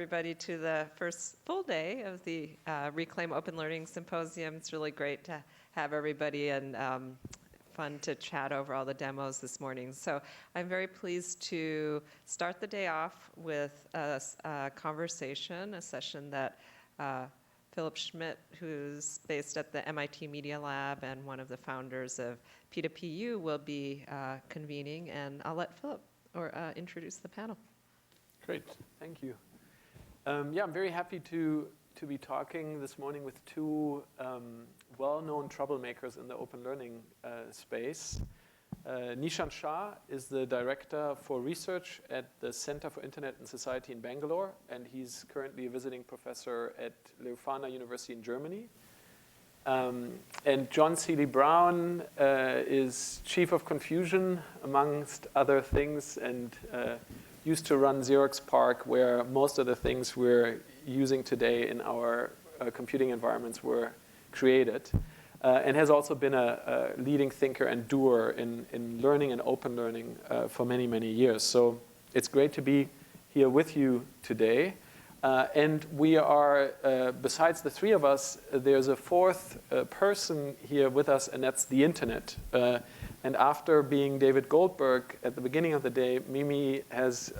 everybody to the first full day of the Reclaim Open Learning Symposium. It's really great to have everybody and fun to chat over all the demos this morning. So I'm very pleased to start the day off with a conversation, a session that Philipp Schmidt, who's based at the MIT Media Lab and one of the founders of P2PU, will be convening, and I'll let Philipp introduce the panel. Great, thank you. Yeah, I'm very happy to be talking this morning with two well-known troublemakers in the open learning space. Nishant Shah is the director for research at the Center for Internet and Society in Bangalore, and he's currently a visiting professor at Leuphana University in Germany. And John Seeley Brown is chief of Confusion, amongst other things, and used to run Xerox PARC, where most of the things we're using today in our computing environments were created, and has also been a leading thinker and doer in learning and open learning for many, many years. So it's great to be here with you today. And we are, besides the three of us, there's a fourth person here with us, and that's the internet. And after being David Goldberg at the beginning of the day, Mimi has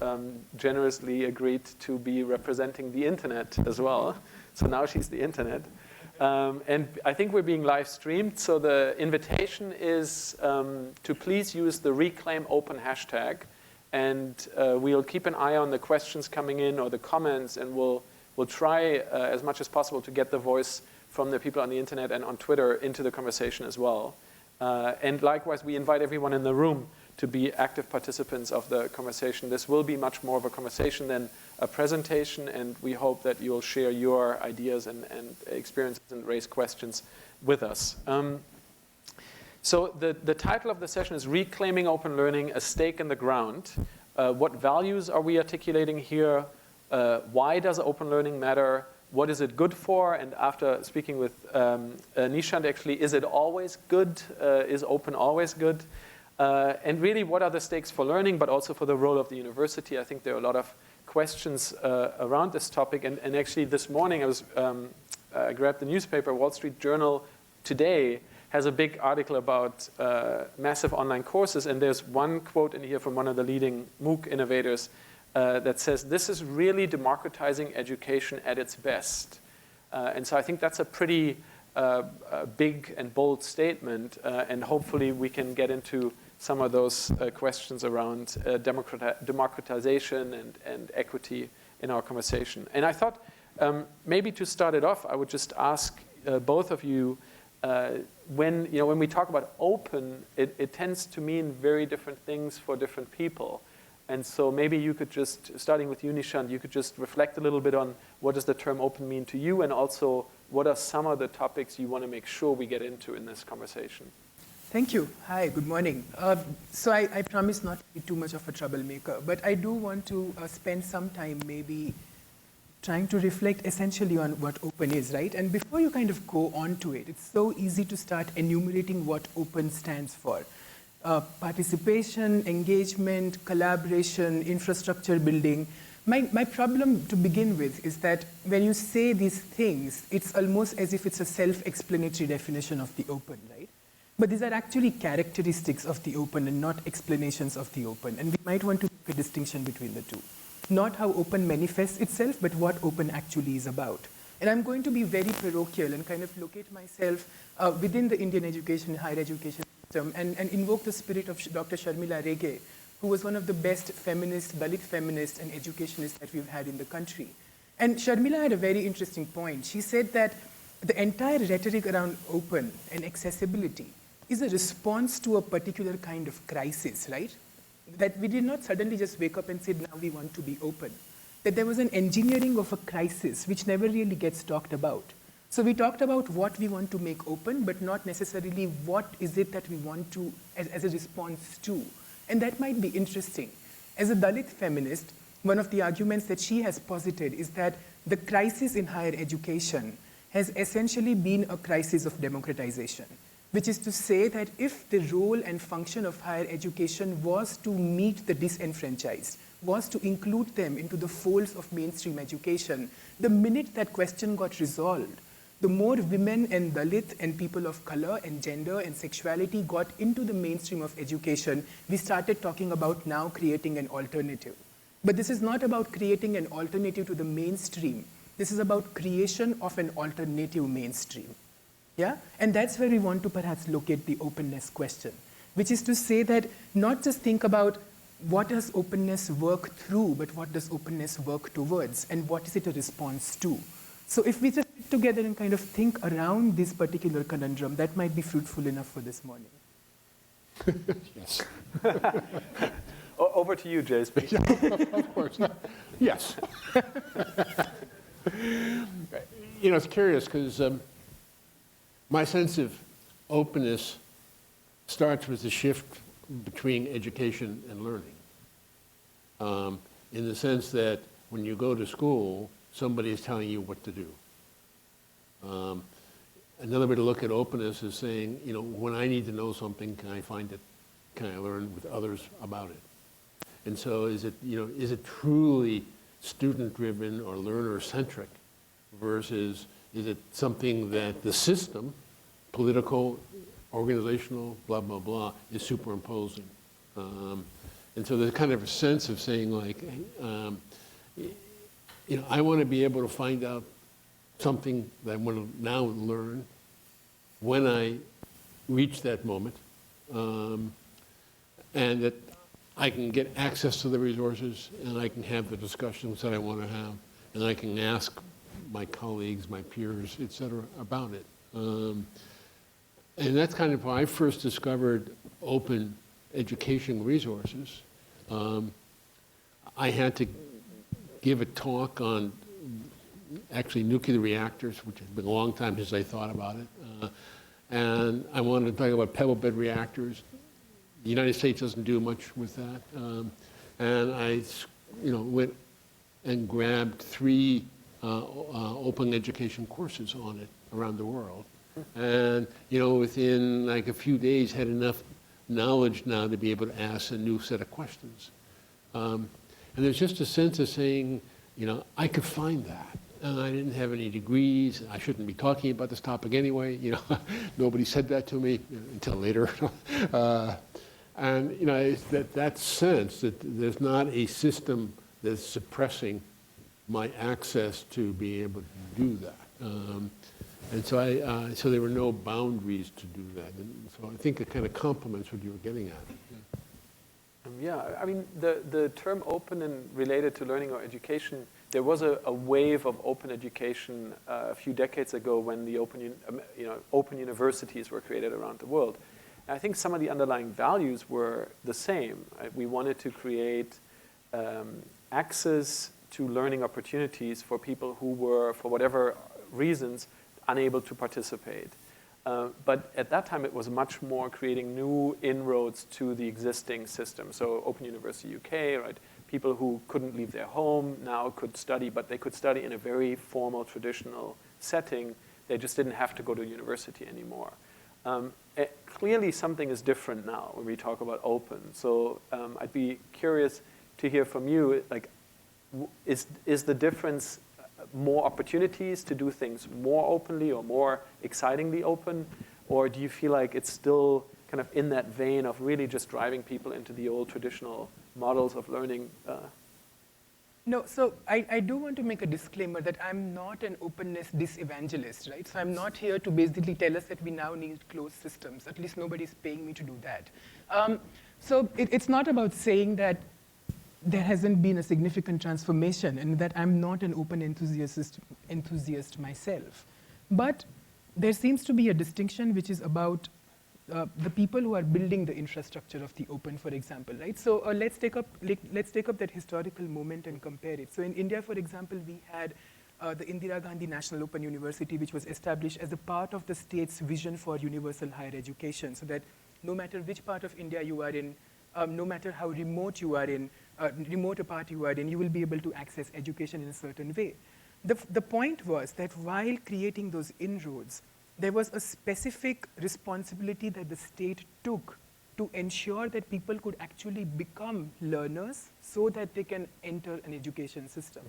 generously agreed to be representing the internet as well. So now she's the internet. And I think we're being live streamed. So the invitation is to please use the Reclaim Open hashtag. And we'll keep an eye on the questions coming in or the comments, and we'll try as much as possible to get the voice from the people on the internet and on Twitter into the conversation as well. And likewise, we invite everyone in the room to be active participants of the conversation. This will be much more of a conversation than a presentation, and we hope that you'll share your ideas and experiences and raise questions with us. So the title of the session is Reclaiming Open Learning, a Stake in the Ground. What values are we articulating here? Why does open learning matter? What is it good for? And after speaking with Nishant, actually, is it always good? Is open always good? And really, what are the stakes for learning, but also for the role of the university? I think there are a lot of questions around this topic. And actually, this morning, I grabbed the newspaper, Wall Street Journal today has a big article about massive online courses. And there's one quote in here from one of the leading MOOC innovators that says, this is really democratizing education at its best. And so I think that's a pretty big and bold statement. And hopefully we can get into some of those questions around democratization and equity in our conversation. And I thought maybe to start it off, I would just ask both of you, when we talk about open, it tends to mean very different things for different people. And so maybe you could just, starting with you, Nishant, you could just reflect a little bit on what does the term open mean to you, and also what are some of the topics you want to make sure we get into in this conversation. Thank you. Hi, good morning. So I promise not to be too much of a troublemaker, but I do want to spend some time maybe trying to reflect essentially on what open is, right? And before you kind of go on to it, it's so easy to start enumerating what open stands for. Participation, engagement, collaboration, infrastructure building. My problem to begin with is that when you say these things, it's almost as if it's a self-explanatory definition of the open, right? But these are actually characteristics of the open and not explanations of the open. And we might want to make a distinction between the two. Not how open manifests itself, but what open actually is about. And I'm going to be very parochial and kind of locate myself within the Indian higher education system and invoke the spirit of Dr. Sharmila Rege, who was one of the best feminists, Dalit feminists, and educationists that we've had in the country. And Sharmila had a very interesting point. She said that the entire rhetoric around open and accessibility is a response to a particular kind of crisis, right? That we did not suddenly just wake up and say, now we want to be open. That there was an engineering of a crisis which never really gets talked about. So we talked about what we want to make open, but not necessarily what is it that we want to, as a response to. And that might be interesting. As a Dalit feminist, one of the arguments that she has posited is that the crisis in higher education has essentially been a crisis of democratization, which is to say that if the role and function of higher education was to meet the disenfranchised, was to include them into the folds of mainstream education. The minute that question got resolved, the more women and Dalit and people of color and gender and sexuality got into the mainstream of education, we started talking about now creating an alternative. But this is not about creating an alternative to the mainstream. This is about creation of an alternative mainstream. Yeah? And that's where we want to perhaps locate the openness question, which is to say that not just think about what does openness work through, but what does openness work towards, and what is it a response to? So if we just sit together and kind of think around this particular conundrum, that might be fruitful enough for this morning. Yes. Over to you, JSP. Of course. Yes. You know, it's curious because my sense of openness starts with the shift between education and learning. In the sense that when you go to school, somebody is telling you what to do. Another way to look at openness is saying, you know, when I need to know something, can I find it? Can I learn with others about it? And so is it, you know, is it truly student-driven or learner-centric versus is it something that the system, political, organizational, blah, blah, blah, is superimposing? And so there's kind of a sense of saying like, you know, I want to be able to find out something that I want to now learn when I reach that moment, and that I can get access to the resources and I can have the discussions that I want to have, and I can ask my colleagues, my peers, et cetera, about it. And that's kind of how I first discovered open education resources. I had to give a talk on actually nuclear reactors, which has been a long time since I thought about it. And I wanted to talk about pebble bed reactors. The United States doesn't do much with that. And I, you know, went and grabbed 3 open education courses on it around the world. And, you know, within like a few days had enough knowledge now to be able to ask a new set of questions. And there's just a sense of saying, you know, I could find that. And I didn't have any degrees. I shouldn't be talking about this topic anyway. You know, nobody said that to me until later. And, you know, it's that sense that there's not a system that's suppressing my access to be able to do that. And so so there were no boundaries to do that. And so I think it kind of complements what you were getting at. Yeah, I mean, the term open and related to learning or education, there was a wave of open education a few decades ago when the open universities were created around the world. And I think some of the underlying values were the same. We wanted to create access to learning opportunities for people who were, for whatever reasons, unable to participate. But at that time, it was much more creating new inroads to the existing system. So Open University UK, right? People who couldn't leave their home now could study, but they could study in a very formal, traditional setting. They just didn't have to go to university anymore. Clearly, something is different now when we talk about open. So I'd be curious to hear from you, like, is the difference more opportunities to do things more openly or more excitingly open? Or do you feel like it's still kind of in that vein of really just driving people into the old traditional models of learning? No, so I do want to make a disclaimer that I'm not an openness disevangelist, right? So I'm not here to basically tell us that we now need closed systems. At least nobody's paying me to do that. So it's not about saying that there hasn't been a significant transformation and that I'm not an open enthusiast myself. But there seems to be a distinction which is about the people who are building the infrastructure of the open, for example, right? So let's take up that historical moment and compare it. So in India, for example, we had the Indira Gandhi National Open University, which was established as a part of the state's vision for universal higher education, so that no matter which part of India you are in, no matter how remote you are in, remote a part you are in, you will be able to access education in a certain way. The point was that while creating those inroads, there was a specific responsibility that the state took to ensure that people could actually become learners so that they can enter an education system,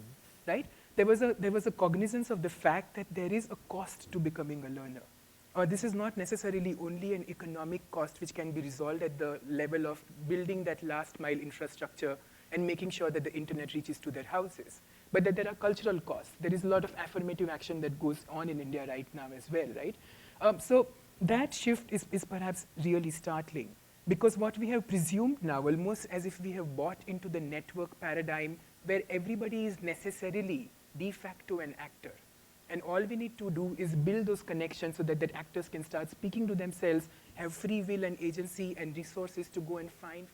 right? There was a cognizance of the fact that there is a cost to becoming a learner. This is not necessarily only an economic cost which can be resolved at the level of building that last mile infrastructure and making sure that the internet reaches to their houses, but that there are cultural costs. There is a lot of affirmative action that goes on in India right now as well, right? So that shift is perhaps really startling, because what we have presumed now, almost as if we have bought into the network paradigm where everybody is necessarily de facto an actor. And all we need to do is build those connections so that actors can start speaking to themselves, have free will and agency and resources to go and find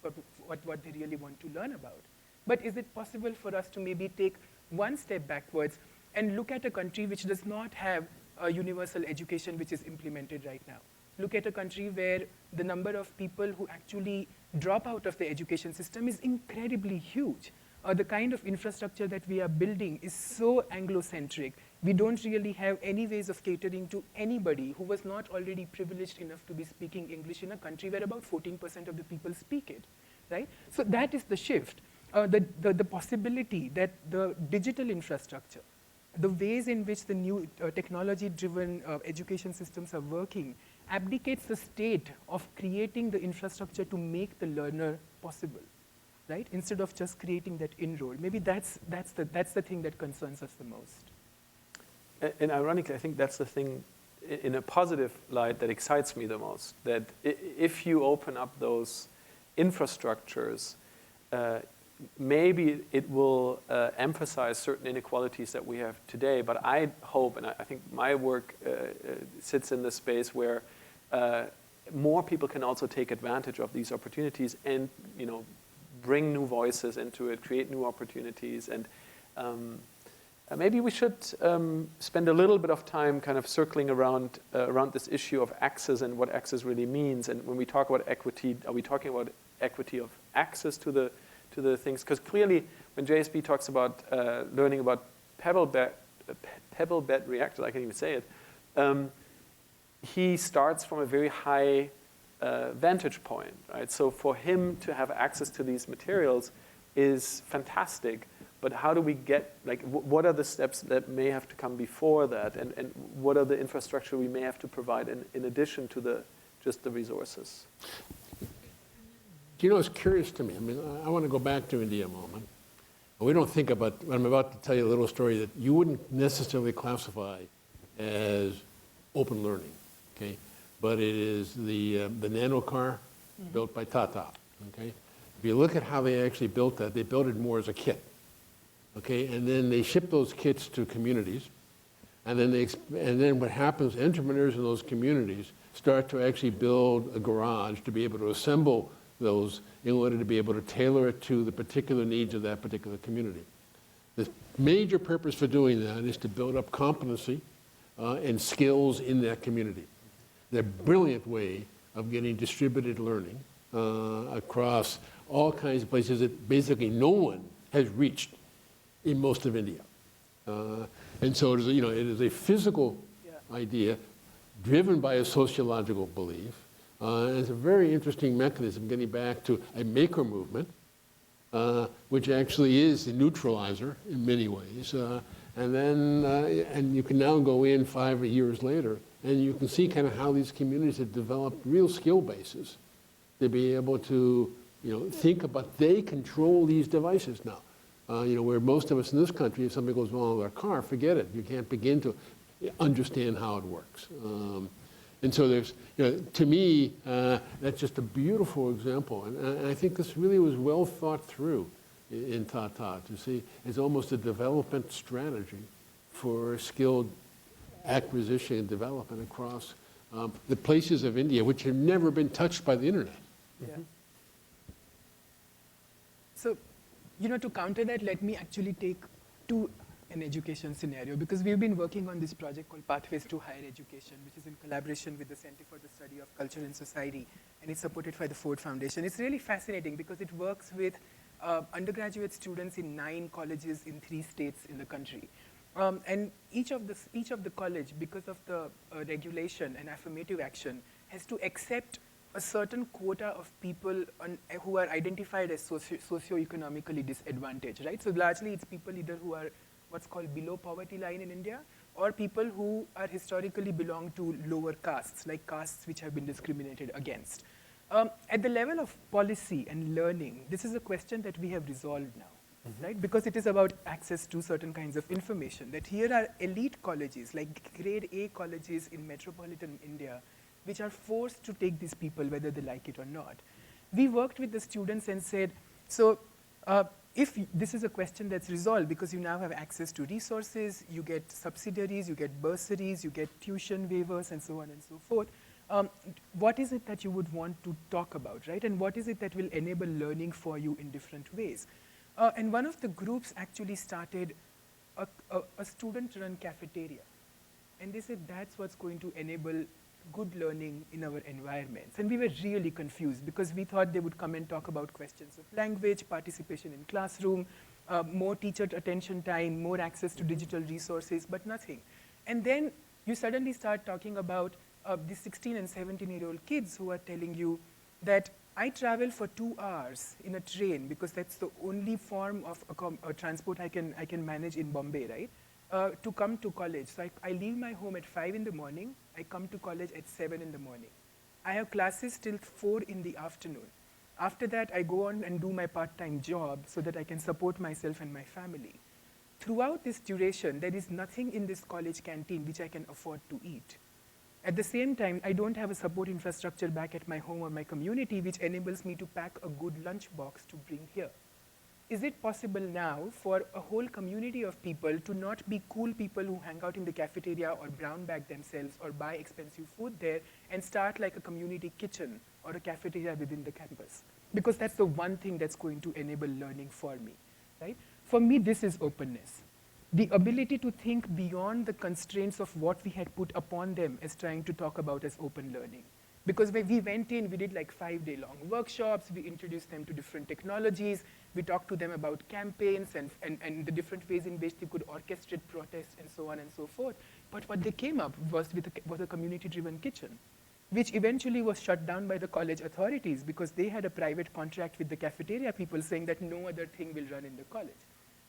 what they really want to learn about. But is it possible for us to maybe take one step backwards and look at a country which does not have a universal education which is implemented right now? Look at a country where the number of people who actually drop out of the education system is incredibly huge. The kind of infrastructure that we are building is so Anglo-centric. We don't really have any ways of catering to anybody who was not already privileged enough to be speaking English in a country where about 14% of the people speak it, right? So that is the shift. The possibility that the digital infrastructure, the ways in which the new technology-driven education systems are working, abdicates the state of creating the infrastructure to make the learner possible, right? Instead of just creating that inroad. Maybe that's the thing that concerns us the most. And ironically, I think that's the thing in a positive light that excites me the most, that if you open up those infrastructures, maybe it will emphasize certain inequalities that we have today. But I hope, and I think my work sits in the space where more people can also take advantage of these opportunities and, bring new voices into it, create new opportunities. And maybe we should spend a little bit of time kind of circling around this issue of access and what access really means. And when we talk about equity, are we talking about equity of access to the things? Because clearly, when JSB talks about learning about pebble bed reactors, I can't even say it, he starts from a very high vantage point, right? So for him to have access to these materials is fantastic. But how do we get, what are the steps that may have to come before that? And what are the infrastructure we may have to provide in addition to just the resources? It's curious to me. I mean, I want to go back to India a moment. We don't think about, I'm about to tell you a little story that you wouldn't necessarily classify as open learning, okay? But it is the nano car built by Tata, okay? If you look at how they actually built that, they built it more as a kit, okay? And then they ship those kits to communities. And then what happens, entrepreneurs in those communities start to actually build a garage to be able to assemble those in order to be able to tailor it to the particular needs of that particular community. The major purpose for doing that is to build up competency and skills in that community. They're a brilliant way of getting distributed learning across all kinds of places that basically no one has reached in most of India. And so it is a physical idea driven by a sociological belief. It's a very interesting mechanism, getting back to a maker movement, which actually is a neutralizer in many ways. And you can now go in 5 years later, and you can see kind of how these communities have developed real skill bases to be able to think about, they control these devices now. Where most of us in this country, if something goes wrong with our car, forget it. You can't begin to understand how it works. And so there's, to me, that's just a beautiful example. And I think this really was well thought through in Tata, to see it's almost a development strategy for skilled acquisition and development across the places of India which have never been touched by the internet. Yeah. So, to counter that, let me actually take an education scenario, because we've been working on this project called Pathways to Higher Education, which is in collaboration with the Center for the Study of Culture and Society, and it's supported by the Ford Foundation. It's really fascinating because it works with undergraduate students in 9 colleges in 3 states in the country. And each of the college, because of the regulation and affirmative action, has to accept a certain quota of people who are identified as socioeconomically disadvantaged, right? So largely it's people either who are what's called below poverty line in India, or people who are historically belong to lower castes, like castes which have been discriminated against. At the level of policy and learning, this is a question that we have resolved now, right? Because it is about access to certain kinds of information, that here are elite colleges, like grade A colleges in metropolitan India, which are forced to take these people whether they like it or not. We worked with the students and said, so if this is a question that's resolved because you now have access to resources, you get subsidiaries, you get bursaries, you get tuition waivers, and so on and so forth, what is it that you would want to talk about, right? And what is it that will enable learning for you in different ways? And one of the groups actually started a student-run cafeteria. And they said that's what's going to enable good learning in our environments. And we were really confused because we thought they would come and talk about questions of language, participation in classroom, more teacher attention time, more access to digital resources, but nothing. And then you suddenly start talking about the 16 and 17-year-old kids who are telling you that I travel for 2 hours in a train because that's the only form of transport I can manage in Bombay, right? To come to college. So I leave my home at 5 in the morning. I come to college at 7 in the morning. I have classes till 4 in the afternoon. After that, I go on and do my part-time job so that I can support myself and my family. Throughout this duration, there is nothing in this college canteen which I can afford to eat. At the same time, I don't have a support infrastructure back at my home or my community which enables me to pack a good lunchbox to bring here. Is it possible now for a whole community of people to not be cool people who hang out in the cafeteria or brown bag themselves or buy expensive food there and start like a community kitchen or a cafeteria within the campus? Because that's the one thing that's going to enable learning for me, right? For me, this is openness. The ability to think beyond the constraints of what we had put upon them as trying to talk about as open learning. Because when we went in, we did like 5-day-long workshops, we introduced them to different technologies, we talked to them about campaigns and the different ways in which they could orchestrate protests and so on and so forth. But what they came up was a community-driven kitchen, which eventually was shut down by the college authorities because they had a private contract with the cafeteria people saying that no other thing will run in the college,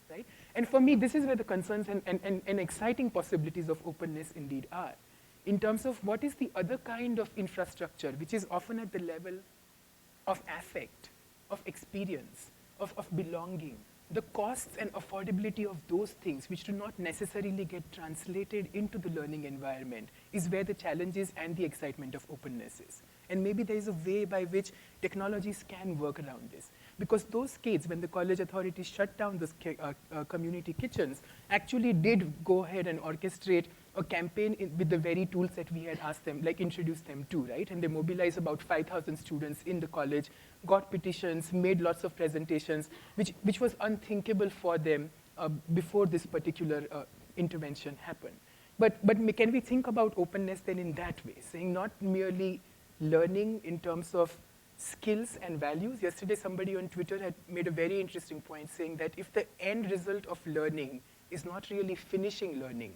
right? And for me, this is where the concerns and exciting possibilities of openness indeed are. In terms of what is the other kind of infrastructure, which is often at the level of affect, of experience, of belonging, the costs and affordability of those things which do not necessarily get translated into the learning environment is where the challenges and the excitement of openness is. And maybe there is a way by which technologies can work around this. Because those kids, when the college authorities shut down those community kitchens, actually did go ahead and orchestrate a campaign with the very tools that we had asked them, like introduced them to, right? And they mobilized about 5,000 students in the college, got petitions, made lots of presentations, which was unthinkable for them before this particular intervention happened. But can we think about openness then in that way, saying not merely learning in terms of skills and values? Yesterday, somebody on Twitter had made a very interesting point saying that if the end result of learning is not really finishing learning,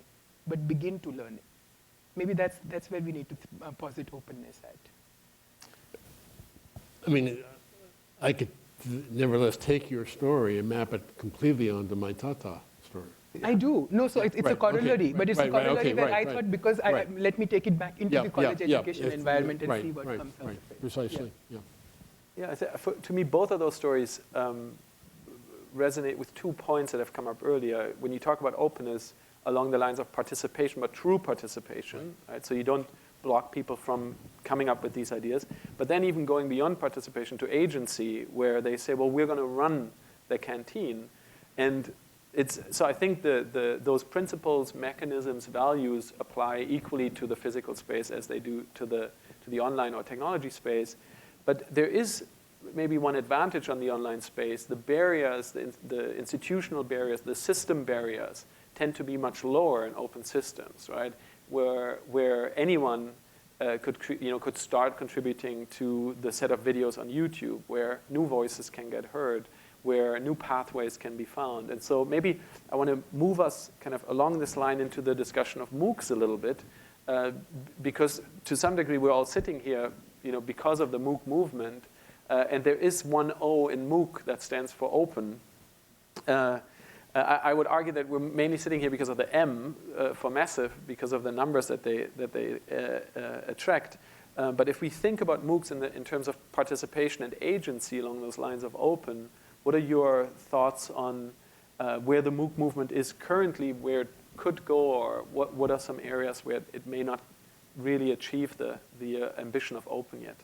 but begin to learn it, maybe that's where we need to posit openness at. I mean, I could nevertheless take your story and map it completely onto my Tata story. I do. No, so it's a corollary, but it's a corollary where I thought because let me take it back into the college education environment and see what comes out of it. Precisely, Yeah, to me, both of those stories resonate with 2 points that have come up earlier. When you talk about openness along the lines of participation, but true participation, right? So you don't block people from coming up with these ideas. But then even going beyond participation to agency, where they say, well, we're going to run the canteen. And so I think those principles, mechanisms, values apply equally to the physical space as they do to the online or technology space. But there is maybe one advantage on the online space. The barriers, the institutional barriers, the system barriers tend to be much lower in open systems, right? Where anyone could start contributing to the set of videos on YouTube, where new voices can get heard, where new pathways can be found. And so maybe I want to move us kind of along this line into the discussion of MOOCs a little bit, because to some degree we're all sitting here because of the MOOC movement, and there is one O in MOOC that stands for open, I would argue that we're mainly sitting here because of the M for massive, because of the numbers that they attract. But if we think about MOOCs in terms of participation and agency along those lines of open, what are your thoughts on where the MOOC movement is currently, where it could go, or what are some areas where it may not really achieve the ambition of open yet?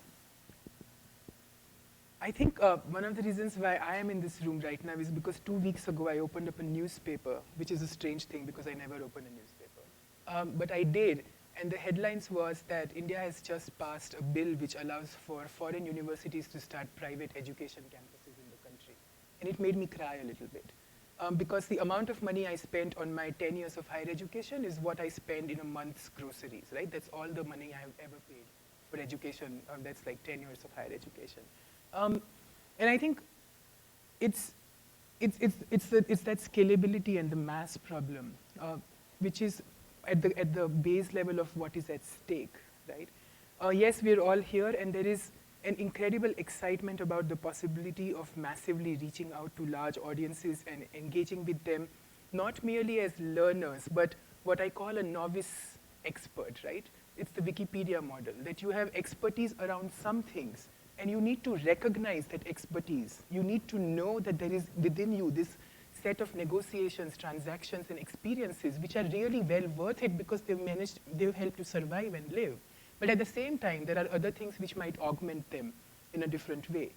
I think one of the reasons why I am in this room right now is because 2 weeks ago I opened up a newspaper, which is a strange thing because I never open a newspaper. But I did, and the headlines was that India has just passed a bill which allows for foreign universities to start private education campuses in the country. And it made me cry a little bit. Because the amount of money I spent on my 10 years of higher education is what I spend in a month's groceries, right? That's all the money I have ever paid for education. That's like 10 years of higher education. And I think it's that scalability and the mass problem, which is at the base level of what is at stake, right? Yes, we're all here, and there is an incredible excitement about the possibility of massively reaching out to large audiences and engaging with them, not merely as learners, but what I call a novice expert, right? It's the Wikipedia model, that you have expertise around some things, and you need to recognize that expertise. You need to know that there is within you this set of negotiations, transactions, and experiences which are really well worth it because they've helped you survive and live. But at the same time, there are other things which might augment them in a different way.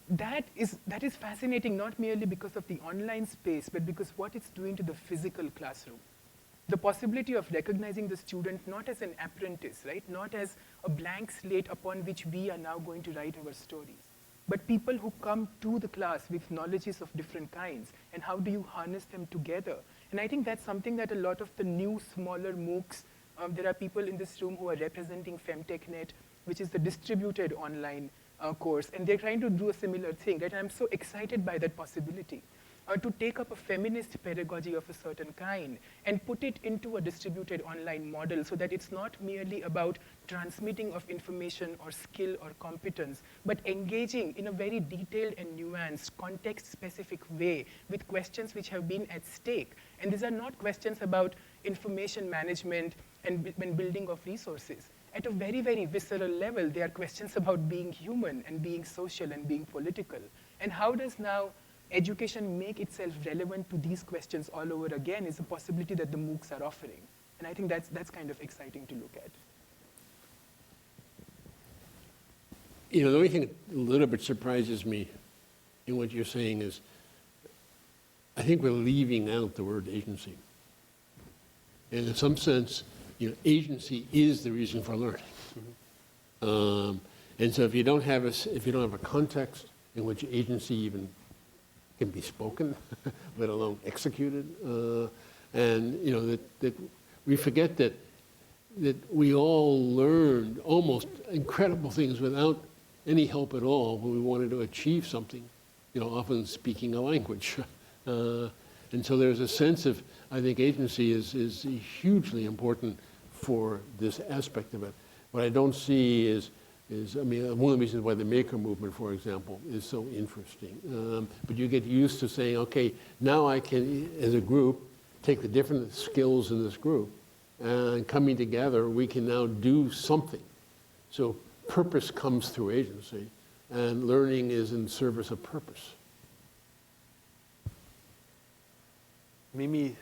That is fascinating, not merely because of the online space, but because what it's doing to the physical classroom. The possibility of recognizing the student not as an apprentice, right? Not as a blank slate upon which we are now going to write our stories, but people who come to the class with knowledges of different kinds, and how do you harness them together? And I think that's something that a lot of the new, smaller MOOCs, there are people in this room who are representing FemTechNet, which is the distributed online course, and they're trying to do a similar thing, right? And I'm so excited by that possibility. To take up a feminist pedagogy of a certain kind and put it into a distributed online model so that it's not merely about transmitting of information or skill or competence, but engaging in a very detailed and nuanced, context-specific way with questions which have been at stake. And these are not questions about information management and building of resources. At a very, very visceral level, they are questions about being human and being social and being political. And how does now education make itself relevant to these questions all over again is a possibility that the MOOCs are offering. And I think that's kind of exciting to look at. The only thing that a little bit surprises me in what you're saying is I think we're leaving out the word agency. And in some sense, agency is the reason for learning. Mm-hmm. And so if you don't have a context in which agency even can be spoken, let alone executed, and that we forget that we all learned almost incredible things without any help at all when we wanted to achieve something, often speaking a language. And so there's a sense of, I think agency is hugely important for this aspect of it. What I don't see is one of the reasons why the maker movement, for example, is so interesting. But you get used to saying, okay, now I can, as a group, take the different skills in this group, and coming together, we can now do something. So purpose comes through agency, and learning is in service of purpose. Mimi,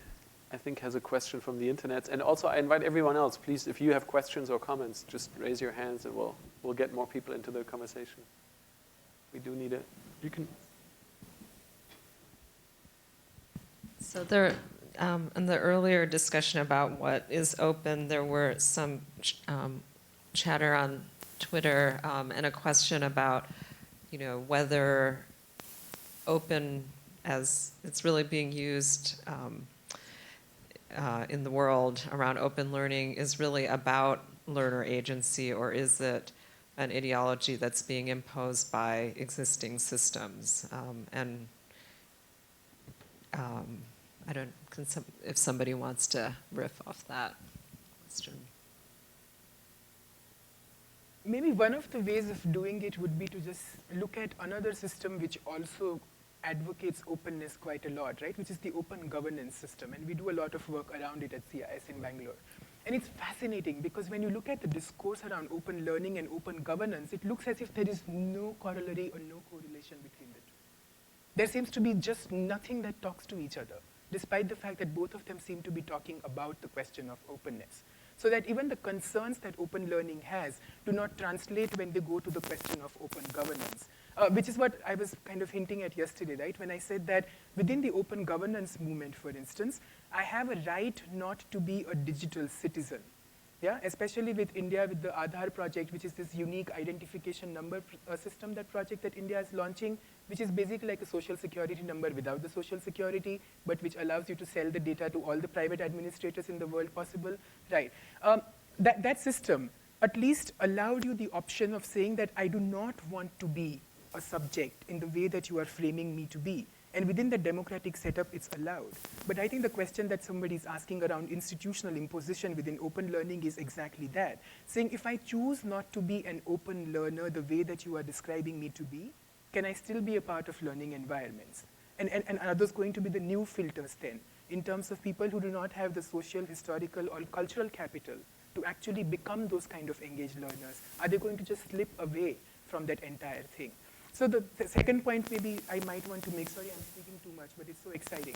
I think, has a question from the internet. And also, I invite everyone else, please, if you have questions or comments, just raise your hands and we'll get more people into the conversation. We do need you can. So there, in the earlier discussion about what is open, there were some chatter on Twitter and a question about, whether open, as it's really being used in the world around open learning, is really about learner agency, or is it an ideology that's being imposed by existing systems? I don't, if somebody wants to riff off that question. maybe one of the ways of doing it would be to just look at another system which also advocates openness quite a lot, right? Which is the open governance system. And we do a lot of work around it at CIS in Bangalore. And it's fascinating because when you look at the discourse around open learning and open governance, it looks as if there is no corollary or no correlation between the two. There seems to be just nothing that talks to each other, despite the fact that both of them seem to be talking about the question of openness. So that even the concerns that open learning has do not translate when they go to the question of open governance, which is what I was kind of hinting at yesterday, right? When I said that within the open governance movement, for instance, I have a right not to be a digital citizen. Yeah, especially with India, with the Aadhaar project, which is this unique identification number system, that project that India is launching, which is basically like a social security number without the social security, but which allows you to sell the data to all the private administrators in the world possible, right? That system at least allowed you the option of saying that I do not want to be a subject in the way that you are framing me to be. And within the democratic setup, it's allowed. But I think the question that somebody's asking around institutional imposition within open learning is exactly that. Saying, if I choose not to be an open learner the way that you are describing me to be, can I still be a part of learning environments? And are those going to be the new filters then, in terms of people who do not have the social, historical, or cultural capital to actually become those kind of engaged learners? Are they going to just slip away from that entire thing? So the second point maybe I might want to make, sorry I'm speaking too much, but it's so exciting,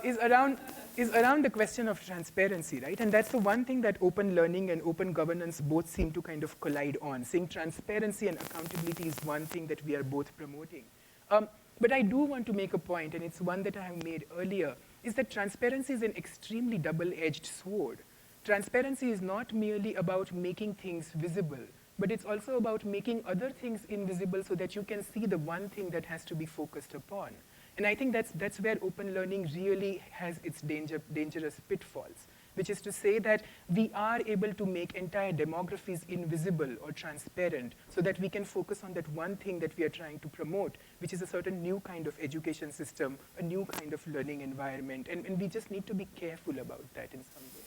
is around the question of transparency, right? And that's the one thing that open learning and open governance both seem to kind of collide on, saying transparency and accountability is one thing that we are both promoting. But I do want to make a point, and it's one that I have made earlier, is that transparency is an extremely double-edged sword. Transparency is not merely about making things visible, but it's also about making other things invisible so that you can see the one thing that has to be focused upon. And I think that's where open learning really has its dangerous pitfalls, which is to say that we are able to make entire demographies invisible or transparent so that we can focus on that one thing that we are trying to promote, which is a certain new kind of education system, a new kind of learning environment. And we just need to be careful about that in some way.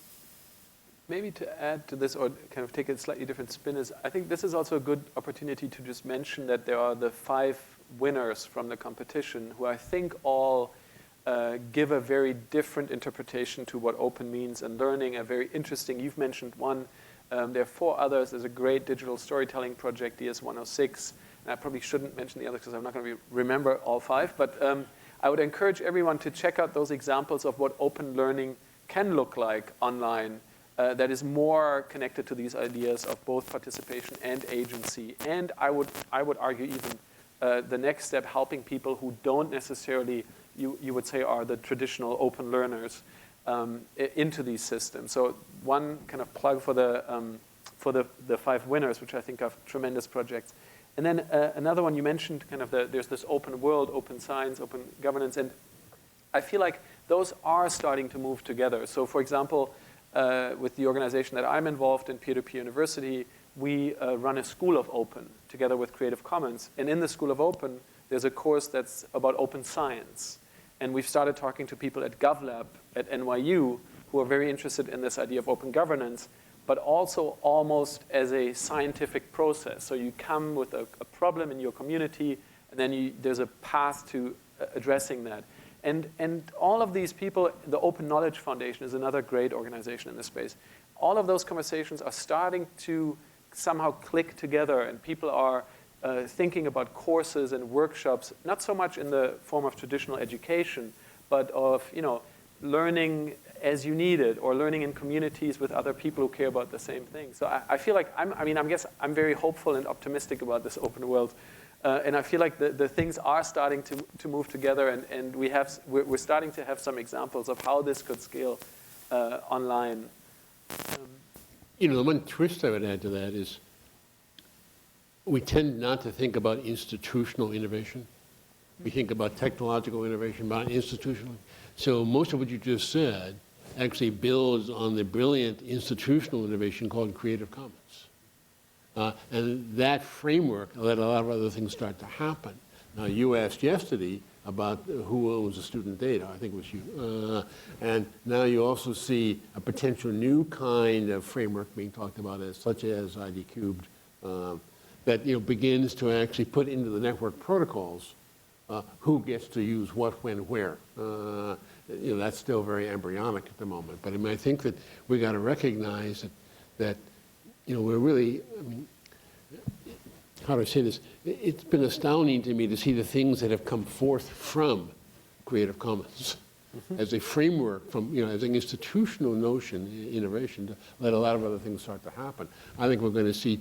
Maybe to add to this, or kind of take a slightly different spin, is I think this is also a good opportunity to just mention that there are the 5 winners from the competition who I think all give a very different interpretation to what open means and learning, a very interesting, you've mentioned one, there are 4 others. There's a great digital storytelling project, DS106, and I probably shouldn't mention the others because I'm not going to remember all 5, but I would encourage everyone to check out those examples of what open learning can look like online. That is more connected to these ideas of both participation and agency. And I would argue even the next step, helping people who don't necessarily, you would say, are the traditional open learners into these systems. So one kind of plug for the 5 winners, which I think are tremendous projects. And then another one you mentioned, kind of there's this open world, open science, open governance, and I feel like those are starting to move together. So for example, with the organization that I'm involved in, Peer-to-Peer University, we run a School of Open together with Creative Commons. And in the School of Open, there's a course that's about open science. And we've started talking to people at GovLab at NYU who are very interested in this idea of open governance, but also almost as a scientific process. So you come with a problem in your community, and then there's a path to addressing that. And all of these people, the Open Knowledge Foundation is another great organization in this space. All of those conversations are starting to somehow click together, and people are thinking about courses and workshops, not so much in the form of traditional education, but of learning as you need it, or learning in communities with other people who care about the same thing. So I feel like I'm very hopeful and optimistic about this open world. And I feel like the things are starting to move together, and we're starting to have some examples of how this could scale online. The one twist I would add to that is we tend not to think about institutional innovation. We think about technological innovation, about institutional. So most of what you just said actually builds on the brilliant institutional innovation called Creative Commons. And that framework let a lot of other things start to happen. Now, you asked yesterday about who owns the student data. I think it was you. And now you also see a potential new kind of framework being talked about, such as ID cubed, that begins to actually put into the network protocols who gets to use what, when, where. That's still very embryonic at the moment. But I mean, I think that we got to recognize that we're really, how do I say this? It's been astounding to me to see the things that have come forth from Creative Commons as a framework, from as an institutional notion, innovation, to let a lot of other things start to happen. I think we're going to see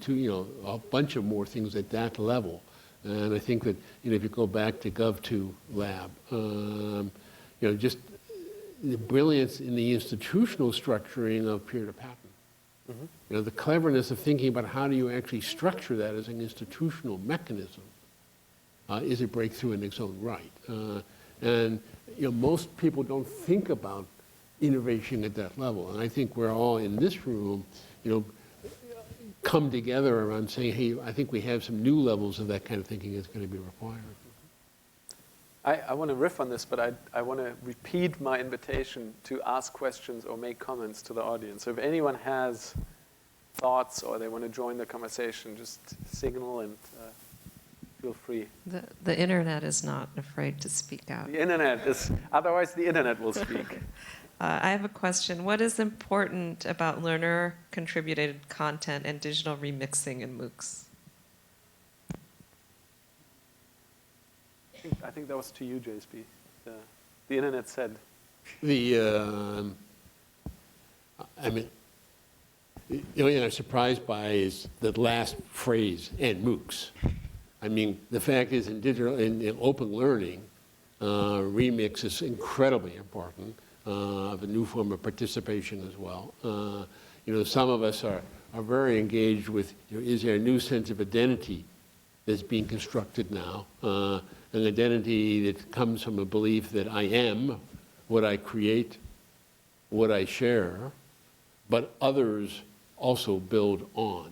a bunch of more things at that level. And I think that if you go back to Gov2 Lab, just the brilliance in the institutional structuring of peer-to-patent. The cleverness of thinking about how do you actually structure that as an institutional mechanism is a breakthrough in its own right. And most people don't think about innovation at that level. And I think we're all in this room, come together around saying, hey, I think we have some new levels of that kind of thinking that's going to be required. I want to riff on this, but I want to repeat my invitation to ask questions or make comments to the audience. So if anyone has thoughts or they want to join the conversation, just signal and feel free. The internet is not afraid to speak out. The internet is, otherwise the internet will speak. I have a question. What is important about learner-contributed content and digital remixing in MOOCs? I think that was to you, JSP. The internet said. The only thing I'm surprised by is the last phrase, and MOOCs. I mean, the fact is in open learning, remix is incredibly important, of a new form of participation as well. Some of us are very engaged with, is there a new sense of identity that's being constructed now? An identity that comes from a belief that I am what I create, what I share, but others also build on.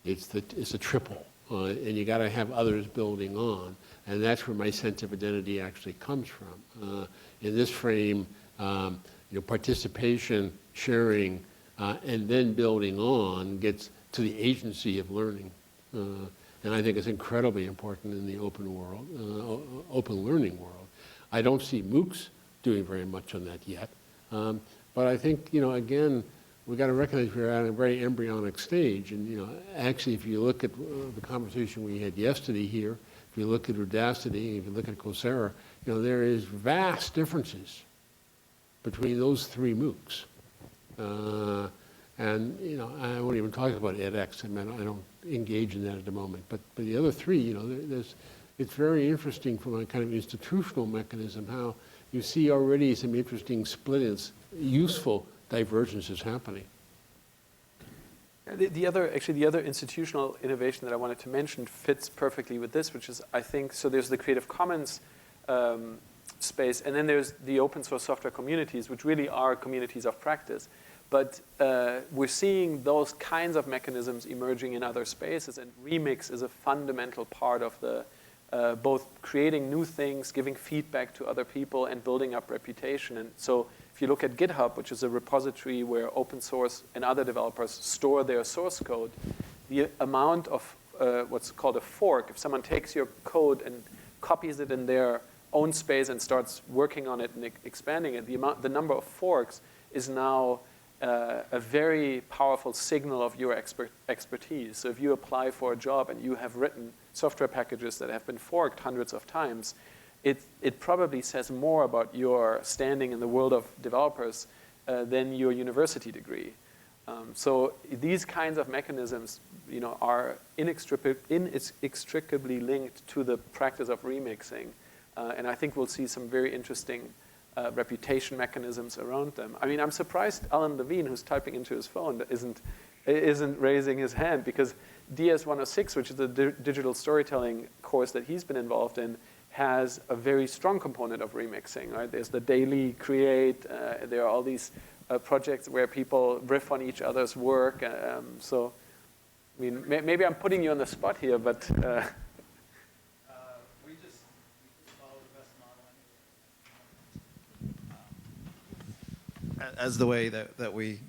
It's a triple, and you got to have others building on, and that's where my sense of identity actually comes from. In this frame, participation, sharing, and then building on gets to the agency of learning. And I think it's incredibly important in the open world, open learning world. I don't see MOOCs doing very much on that yet. But I think, again, we've got to recognize we're at a very embryonic stage. And, actually, if you look at the conversation we had yesterday here, if you look at Udacity, if you look at Coursera, there is vast differences between those three MOOCs. And, I won't even talk about edX. I mean, I don't engage in that at the moment. But the other three, it's very interesting from a kind of institutional mechanism how you see already some interesting splits, useful divergences happening. The other institutional innovation that I wanted to mention fits perfectly with this, which is, I think, so there's the Creative Commons space, and then there's the open source software communities, which really are communities of practice. But we're seeing those kinds of mechanisms emerging in other spaces, and remix is a fundamental part of the both creating new things, giving feedback to other people, and building up reputation. And so if you look at GitHub, which is a repository where open source and other developers store their source code, the amount of what's called a fork, if someone takes your code and copies it in their own space and starts working on it and expanding it, the number of forks is now a very powerful signal of your expertise. So if you apply for a job and you have written software packages that have been forked hundreds of times, it probably says more about your standing in the world of developers than your university degree. So these kinds of mechanisms, are inextricably linked to the practice of remixing. And I think we'll see some very interesting reputation mechanisms around them. I mean, I'm surprised Alan Levine, who's typing into his phone, isn't raising his hand, because DS106, which is the digital storytelling course that he's been involved in, has a very strong component of remixing. Right? There's the daily create. There are all these projects where people riff on each other's work. So, I mean, maybe I'm putting you on the spot here, but. As the way that we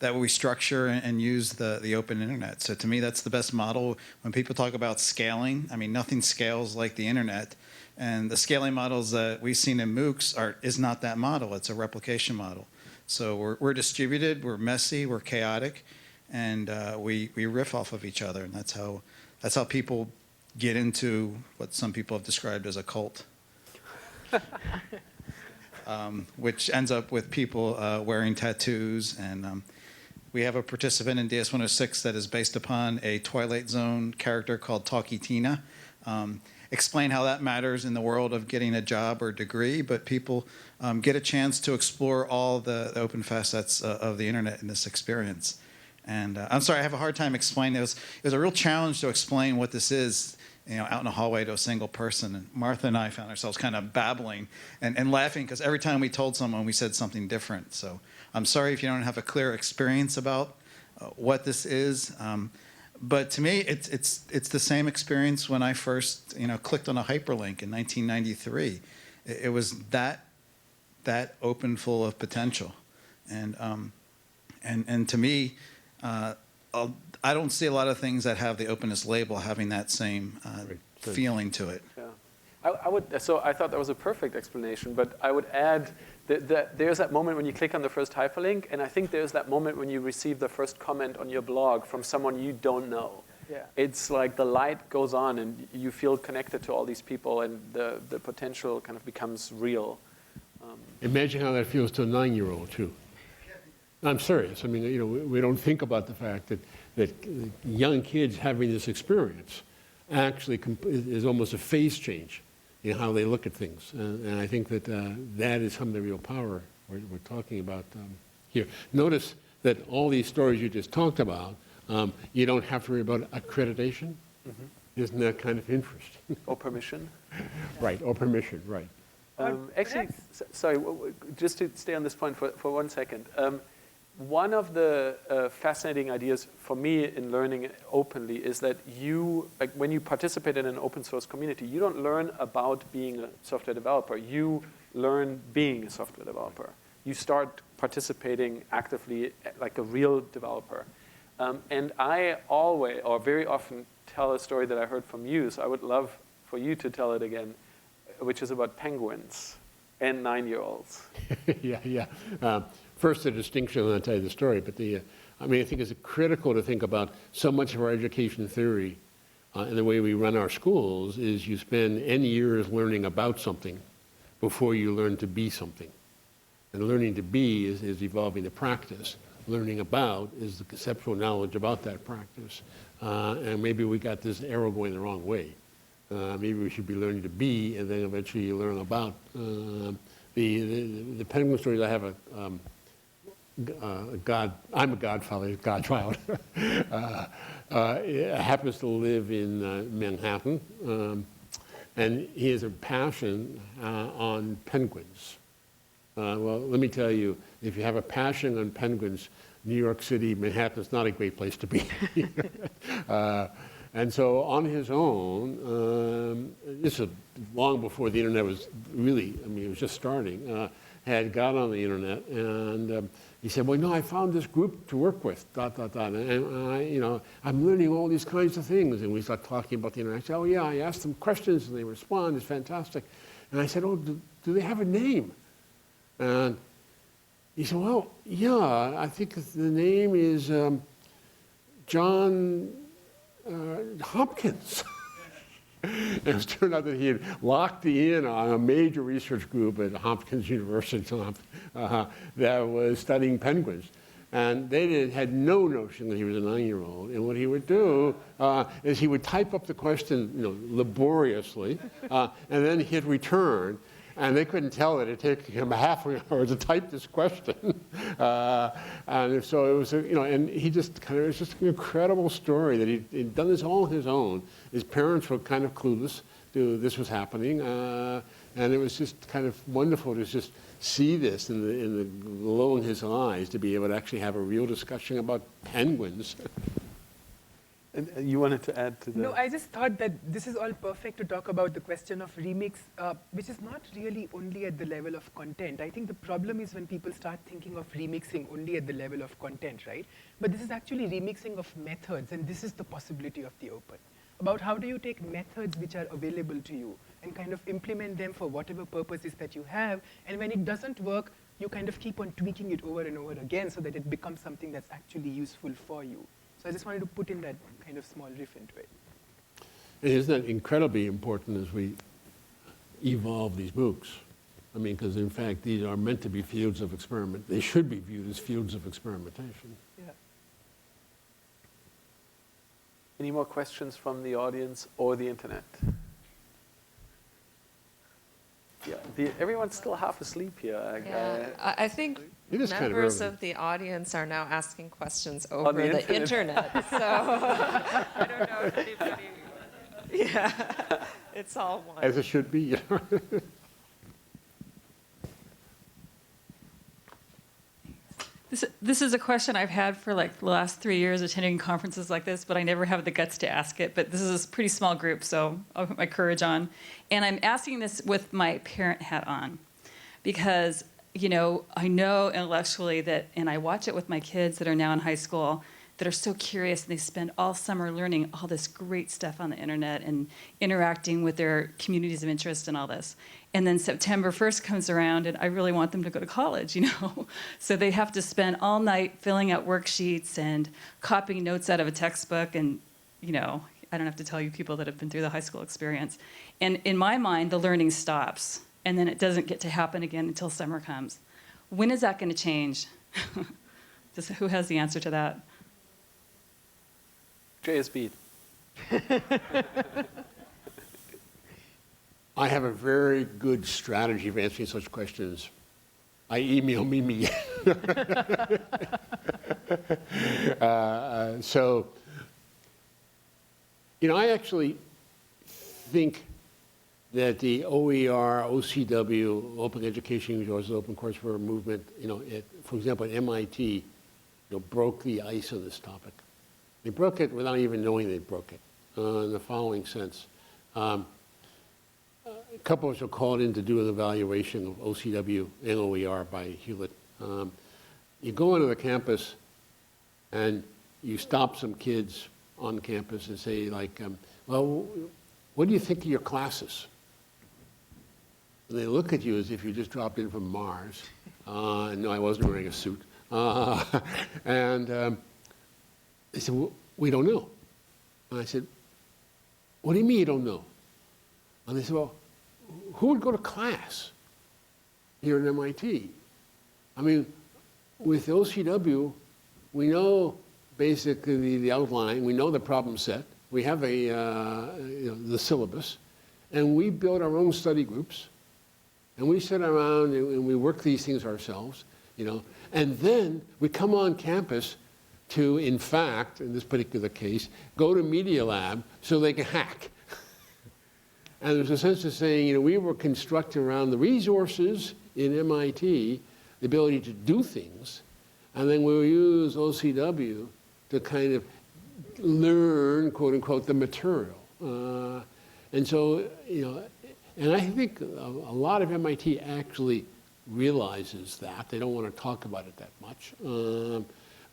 that we structure and use the open internet. So to me, that's the best model. When people talk about scaling, I mean, nothing scales like the internet. And the scaling models that we've seen in MOOCs is not that model. It's a replication model. So we're distributed, we're messy, we're chaotic, and we riff off of each other. And that's how people get into what some people have described as a cult. Which ends up with people wearing tattoos. And we have a participant in DS-106 that is based upon a Twilight Zone character called Talkie Tina. Explain how that matters in the world of getting a job or degree, but people get a chance to explore all the open facets of the internet in this experience. And I'm sorry, I have a hard time explaining this. It was a real challenge to explain what this is, out in a hallway to a single person. And Martha and I found ourselves kind of babbling and laughing because every time we told someone, we said something different. So I'm sorry if you don't have a clear experience about what this is. But to me, it's the same experience when I first clicked on a hyperlink in 1993. It was that open, full of potential, and to me, I don't see a lot of things that have the openness label having that same feeling to it. Yeah, so I thought that was a perfect explanation, but I would add that there's that moment when you click on the first hyperlink, and I think there's that moment when you receive the first comment on your blog from someone you don't know. Yeah. It's like the light goes on, and you feel connected to all these people, and the potential kind of becomes real. Imagine how that feels to a 9-year-old, too. I'm serious. I mean, we don't think about the fact that young kids having this experience actually is almost a phase change in how they look at things. And I think that that is some of the real power we're talking about here. Notice that all these stories you just talked about, you don't have to worry about accreditation. Mm-hmm. Isn't that kind of interesting? Or permission. Right, or permission, right. Actually, sorry, just to stay on this point for 1 second. One of the fascinating ideas for me in learning openly is that when you participate in an open source community, you don't learn about being a software developer. You learn being a software developer. You start participating actively like a real developer. And I always, or very often, tell a story that I heard from you, so I would love for you to tell it again, which is about penguins and 9-year-olds. Yeah. First, the distinction, and I'll tell you the story, but I think it's critical to think about so much of our education theory and the way we run our schools is you spend N years learning about something before you learn to be something. And learning to be is evolving the practice. Learning about is the conceptual knowledge about that practice. And maybe we got this arrow going the wrong way. Maybe we should be learning to be, and then eventually you learn about. The penguin stories, I have I'm a godchild. Happens to live in Manhattan, and he has a passion on penguins. Well, let me tell you, if you have a passion on penguins, New York City, Manhattan is not a great place to be. And so on his own, this is long before the internet was really, it was just starting, had got on the internet, and he said, well, no, I found this group to work with, ... And I'm learning all these kinds of things. And we start talking about the internet. I said, oh, yeah, I asked them questions, and they respond. It's fantastic. And I said, oh, do they have a name? And he said, well, yeah, I think the name is John Hopkins. And it turned out that he had locked in on a major research group at Hopkins University that was studying penguins. And they had no notion that he was a 9-year-old. And what he would do is he would type up the question laboriously, and then hit return. And they couldn't tell that it'd take him half an hour to type this question. And so it was, and he just it was just an incredible story that he'd done this all on his own. His parents were kind of clueless to this was happening. And it was just kind of wonderful to just see this in the glow in his eyes, to be able to actually have a real discussion about penguins. And you wanted to add to that? No, I just thought that this is all perfect to talk about the question of remix, which is not really only at the level of content. I think the problem is when people start thinking of remixing only at the level of content, right? But this is actually remixing of methods, and this is the possibility of the open. About how do you take methods which are available to you and kind of implement them for whatever purposes that you have, and when it doesn't work, you kind of keep on tweaking it over and over again so that it becomes something that's actually useful for you. So I just wanted to put in that kind of small riff into it. And isn't that incredibly important as we evolve these MOOCs? I mean, because in fact, these are meant to be fields of experiment. They should be viewed as fields of experimentation. Yeah. Any more questions from the audience or the internet? Yeah, everyone's still half asleep here. I think It is kind of members early. of the audience are now asking questions over the the internet. So I don't know if anybody. Yeah, it's all one. As it should be. This is a question I've had for like the last 3 years attending conferences like this, but I never have the guts to ask it. But this is a pretty small group, so I'll put my courage on. And I'm asking this with my parent hat on because, you know, I know intellectually that, and I watch it with my kids that are now in high school, that are so curious, and they spend all summer learning all this great stuff on the internet and interacting with their communities of interest and all this. And then September 1st comes around, and I really want them to go to college, you know? So they have to spend all night filling out worksheets and copying notes out of a textbook, and, you know, I don't have to tell you people that have been through the high school experience. And in my mind, the learning stops, and then it doesn't get to happen again until summer comes. When is that going to change? Who has the answer to that? JSB. I have a very good strategy for answering such questions. I email Mimi. So, you know, I actually think that the OER, OCW, Open Education Resources, Open Courseware movement, you know, for example, at MIT, you know, broke the ice on this topic. They broke it without even knowing they broke it, in the following sense. A couple of us were called in to do an evaluation of OCW and OER by Hewlett. You go onto the campus and you stop some kids on campus and say, like, well, what do you think of your classes? And they look at you as if you just dropped in from Mars. No, I wasn't wearing a suit. They said, well, we don't know. And I said, what do you mean you don't know? And they said, well, who would go to class here at MIT? I mean, with OCW, we know basically the outline, we know the problem set, we have the syllabus, and we build our own study groups, and we sit around and we work these things ourselves, you know, and then we come on campus to, in fact, in this particular case, go to Media Lab so they can hack. And there's a sense of saying, you know, we were constructing around the resources in MIT, the ability to do things, and then we'll use OCW to kind of learn, quote unquote, the material. And so, you know, and I think a lot of MIT actually realizes that. They don't want to talk about it that much.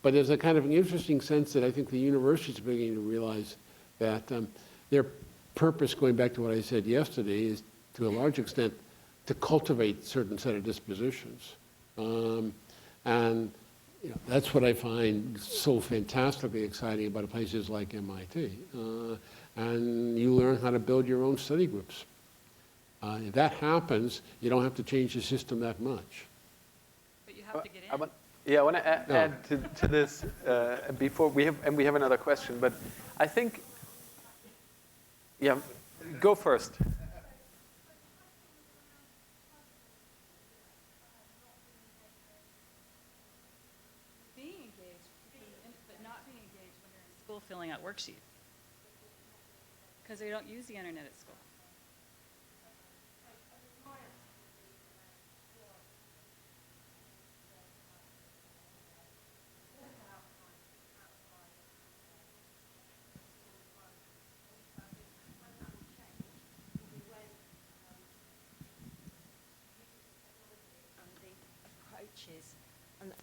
But there's a kind of an interesting sense that I think the universities are beginning to realize that their purpose, going back to what I said yesterday, is to a large extent to cultivate a certain set of dispositions. And you know, that's what I find so fantastically exciting about places like MIT. And you learn how to build your own study groups. If that happens, you don't have to change the system that much. But you have to get in. I want to add to this before we have another question. But I think, yeah, go first. Being engaged, but not being engaged when you're in school filling out worksheets. Because they don't use the internet at school.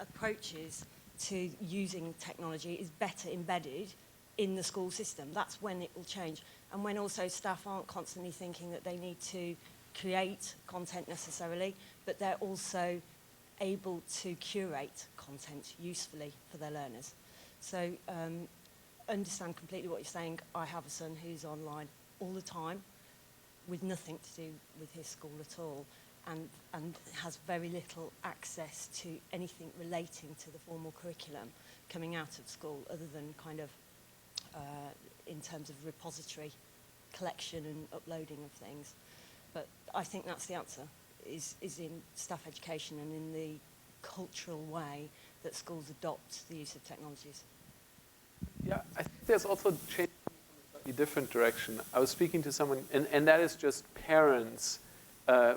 approaches to using technology is better embedded in the school system. That's when it will change. And when also staff aren't constantly thinking that they need to create content necessarily, but they're also able to curate content usefully for their learners. So understand completely what you're saying. I have a son who's online all the time with nothing to do with his school at all, and has very little access to anything relating to the formal curriculum coming out of school, other than kind of in terms of repository collection and uploading of things. But I think that's the answer, is in staff education and in the cultural way that schools adopt the use of technologies. Yeah, I think there's also change in a slightly different direction. I was speaking to someone, and that is just parents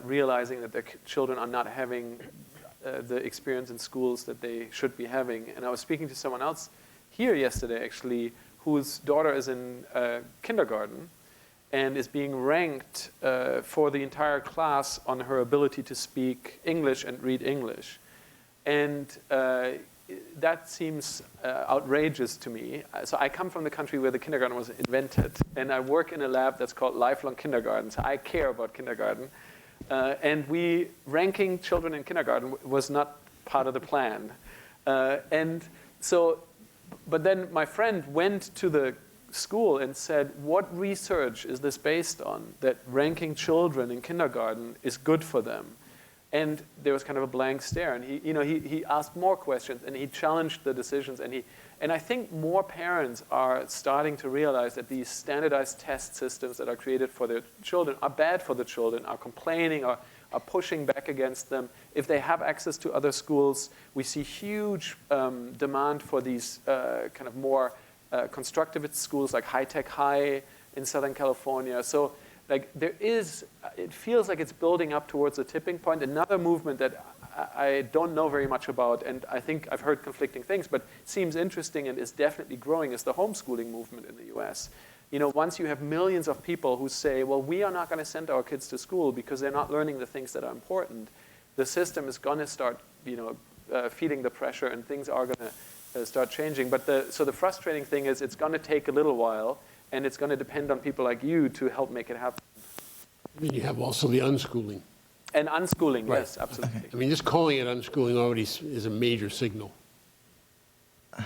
realizing that their children are not having the experience in schools that they should be having. And I was speaking to someone else here yesterday, actually, whose daughter is in kindergarten and is being ranked for the entire class on her ability to speak English and read English. And that seems outrageous to me. So I come from the country where the kindergarten was invented, and I work in a lab that's called Lifelong Kindergarten, so I care about kindergarten. And ranking children in kindergarten was not part of the plan. And so, but then my friend went to the school and said, what research is this based on, that ranking children in kindergarten is good for them? And there was kind of a blank stare, and he asked more questions, and he challenged the decisions, and I think more parents are starting to realize that these standardized test systems that are created for their children are bad for the children, are complaining, are pushing back against them. If they have access to other schools, we see huge demand for these kind of more constructivist schools like High Tech High in Southern California. So like it feels like it's building up towards a tipping point. Another movement that I don't know very much about, and I think I've heard conflicting things, but seems interesting and is definitely growing, is the homeschooling movement in the US. Once you have millions of people who say, well, we are not going to send our kids to school because they're not learning the things that are important, the system is going to start, feeling the pressure, and things are going to start changing. But so the frustrating thing is it's going to take a little while, and it's going to depend on people like you to help make it happen. I mean, you have also the unschooling. And unschooling, Right. yes, absolutely. I mean, just calling it unschooling already is a major signal. To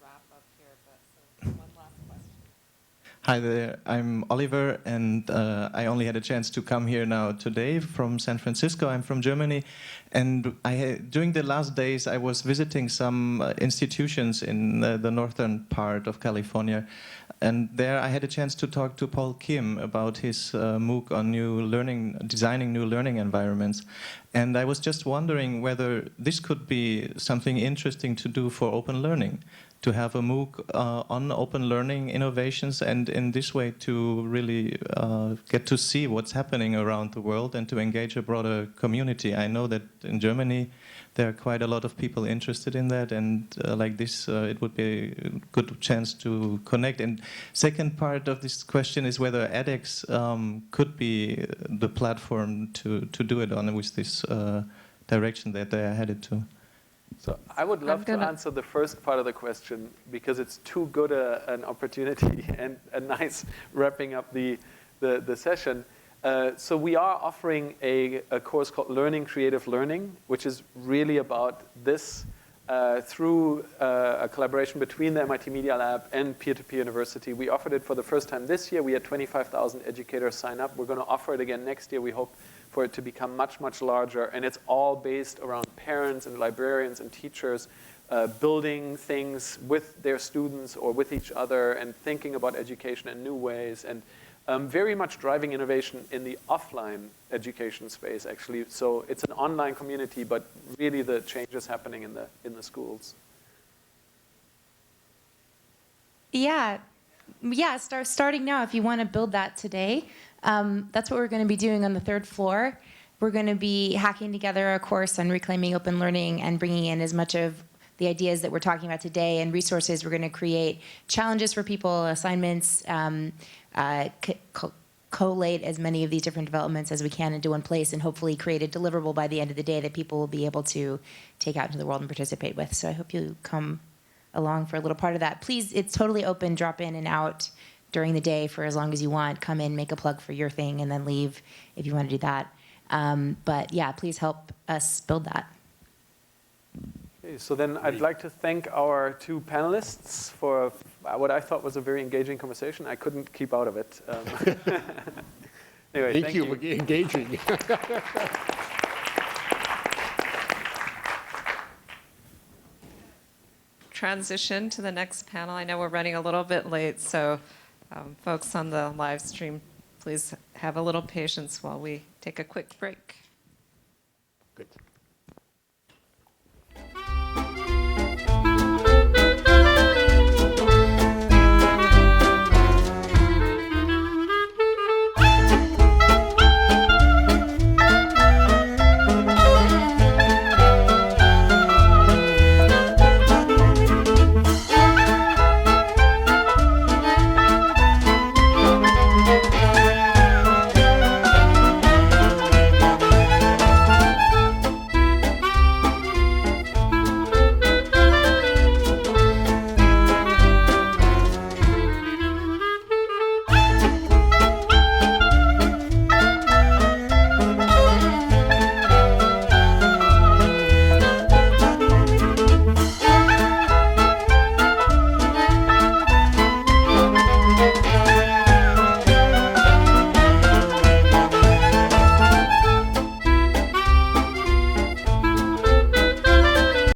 wrap up here, but one last question. Hi there, I'm Oliver, and I only had a chance to come here now today from San Francisco. I'm from Germany, and during the last days I was visiting some institutions in the northern part of California, and there I had a chance to talk to Paul Kim about his MOOC on designing new learning environments. And I was just wondering whether this could be something interesting to do for open learning, to have a MOOC on open learning innovations, and in this way to really get to see what's happening around the world and to engage a broader community. I know that in Germany there are quite a lot of people interested in that, and like this it would be a good chance to connect. And second part of this question is whether edX could be the platform to do it on with this direction that they are headed to. So I would love to answer the first part of the question because it's too good an opportunity and a nice wrapping up the session. So we are offering a course called Learning Creative Learning, which is really about this through a collaboration between the MIT Media Lab and Peer-to-Peer University. We offered it for the first time this year. We had 25,000 educators sign up. We're going to offer it again next year. We hope for it to become much, much larger. And it's all based around parents and librarians and teachers building things with their students or with each other and thinking about education in new ways, and very much driving innovation in the offline education space, actually. So it's an online community, but really the change is happening in the schools. Yeah, starting now, if you want to build that today, that's what we're going to be doing on the third floor. We're going to be hacking together a course on reclaiming open learning and bringing in as much of the ideas that we're talking about today and resources. We're going to create challenges for people, assignments, collate as many of these different developments as we can into one place and hopefully create a deliverable by the end of the day that people will be able to take out into the world and participate with. So I hope you come along for a little part of that. Please, it's totally open, drop in and out during the day for as long as you want. Come in, make a plug for your thing, and then leave if you want to do that. But yeah, please help us build that. Okay, so then I'd like to thank our two panelists for what I thought was a very engaging conversation. I couldn't keep out of it. Anyway, Thank you for engaging. Transition to the next panel. I know we're running a little bit late, so folks on the live stream, please have a little patience while we take a quick break. Good.